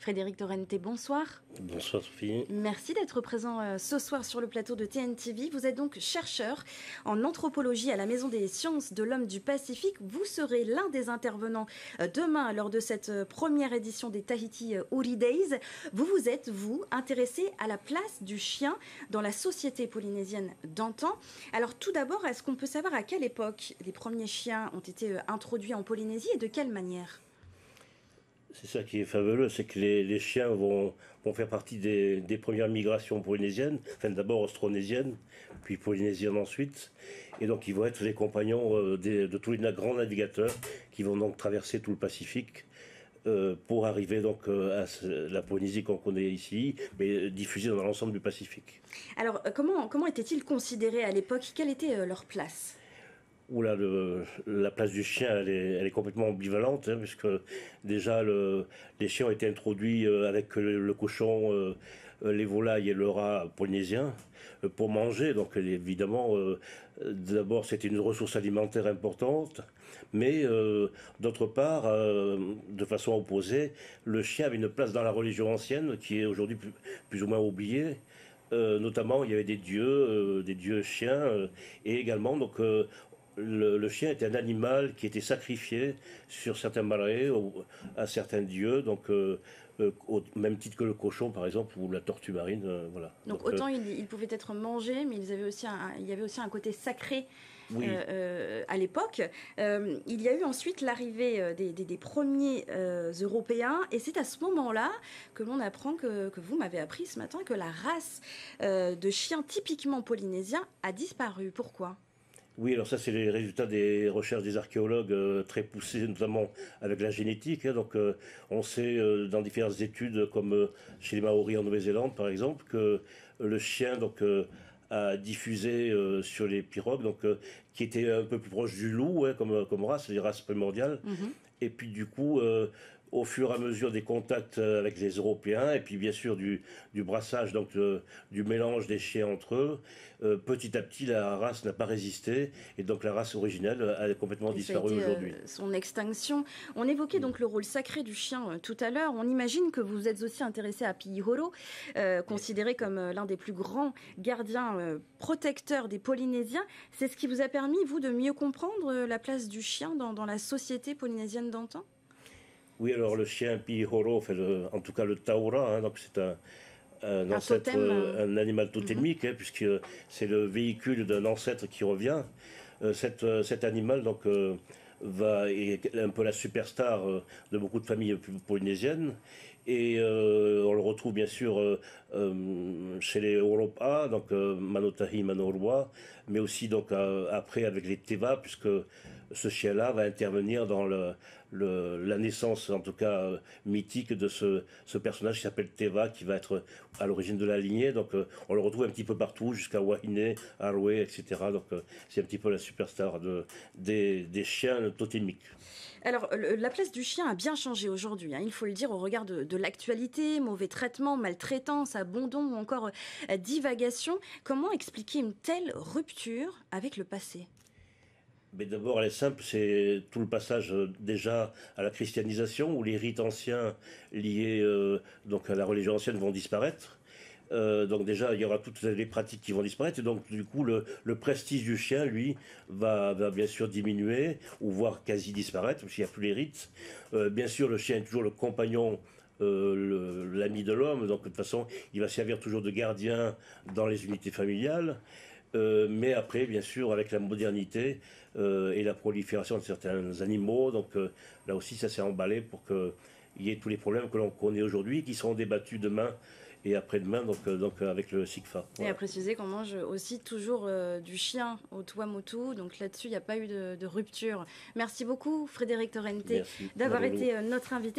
Frédéric Torrente, bonsoir. Bonsoir Sophie. Merci d'être présent ce soir sur le plateau de TNTV. Vous êtes donc chercheur en anthropologie à la Maison des sciences de l'homme du Pacifique. Vous serez l'un des intervenants demain lors de cette première édition des Tahiti Uri Days. Vous vous êtes, vous, intéressé à la place du chien dans la société polynésienne d'antan. Alors tout d'abord, est-ce qu'on peut savoir à quelle époque les premiers chiens ont été introduits en Polynésie et de quelle manière ? C'est ça qui est fabuleux, c'est que les chiens vont faire partie des premières migrations polynésiennes, enfin d'abord austronésiennes, puis polynésiennes ensuite. Et donc ils vont être les compagnons de tous les grands navigateurs qui vont donc traverser tout le Pacifique pour arriver donc à la Polynésie qu'on connaît ici, mais diffusée dans l'ensemble du Pacifique. Alors comment étaient-ils considérés à l'époque ? Quelle était leur place ? Oula, la place du chien, elle est complètement ambivalente, hein, puisque déjà les chiens ont été introduits avec le cochon, les volailles et le rat polynésien pour manger. Donc évidemment, d'abord c'était une ressource alimentaire importante, mais d'autre part, de façon opposée, le chien avait une place dans la religion ancienne qui est aujourd'hui plus ou moins oubliée. Notamment, il y avait des dieux chiens, et également donc le chien était un animal qui était sacrifié sur certains marais à certains dieux, donc au même titre que le cochon par exemple ou la tortue marine, voilà. Donc autant il pouvait être mangé, mais il y avait aussi un côté sacré. Oui. À l'époque. Il y a eu ensuite l'arrivée des premiers Européens, et c'est à ce moment-là que l'on apprend que vous m'avez appris ce matin que la race de chiens typiquement polynésiens a disparu. Pourquoi ? Oui, alors ça c'est les résultats des recherches des archéologues très poussées, notamment avec la génétique. Hein, donc on sait dans différentes études, comme chez les Maoris en Nouvelle-Zélande par exemple, que le chien donc a diffusé sur les pirogues, donc qui était un peu plus proche du loup, hein, comme race, c'est-à-dire race primordiale. Et puis du coup, au fur et à mesure des contacts avec les Européens, et puis bien sûr du brassage, donc du mélange des chiens entre eux, petit à petit la race n'a pas résisté, et donc la race originelle a complètement disparu aujourd'hui. Son extinction. On évoquait donc le rôle sacré du chien tout à l'heure. On imagine que vous êtes aussi intéressé à Pihoro, considéré comme l'un des plus grands gardiens protecteurs des Polynésiens. C'est ce qui vous a permis, vous, de mieux comprendre la place du chien dans la société polynésienne d'antan ? Oui, alors le chien Pihoro, en tout cas le Taura, hein, donc c'est un ancêtre, un animal totémique, hein, puisque c'est le véhicule d'un ancêtre qui revient. Cet animal donc est un peu la superstar de beaucoup de familles polynésiennes, et on le retrouve bien sûr chez les Europa, donc Manotahi, Manorwa, mais aussi donc après avec les Teva, puisque ce chien-là va intervenir dans la naissance, en tout cas mythique, de ce personnage qui s'appelle Teva, qui va être à l'origine de la lignée. Donc on le retrouve un petit peu partout, jusqu'à Wahine, Arwe, etc. Donc c'est un petit peu la superstar des chiens totémiques. Alors, la place du chien a bien changé aujourd'hui, hein, il faut le dire, au regard de l'actualité, mauvais traitement, maltraitance, abandon ou encore divagation. Comment expliquer une telle rupture avec le passé ? Mais d'abord, elle est simple, c'est tout le passage déjà à la christianisation, où les rites anciens liés donc à la religion ancienne vont disparaître. Donc déjà, il y aura toutes les pratiques qui vont disparaître, et donc du coup, le prestige du chien, lui, va bien sûr diminuer, ou voire quasi disparaître, parce qu'il n'y a plus les rites. Bien sûr, le chien est toujours le compagnon, l'ami de l'homme, donc de toute façon, il va servir toujours de gardien dans les unités familiales. Mais après, bien sûr, avec la modernité et la prolifération de certains animaux, donc là aussi, ça s'est emballé pour qu'il y ait tous les problèmes que l'on connaît aujourd'hui, qui seront débattus demain et après-demain, donc avec le SICFA. Voilà. Et à préciser qu'on mange aussi toujours du chien au Tuamotu, donc là-dessus, il n'y a pas eu de rupture. Merci beaucoup, Frédéric Torrente, d'avoir été notre invité.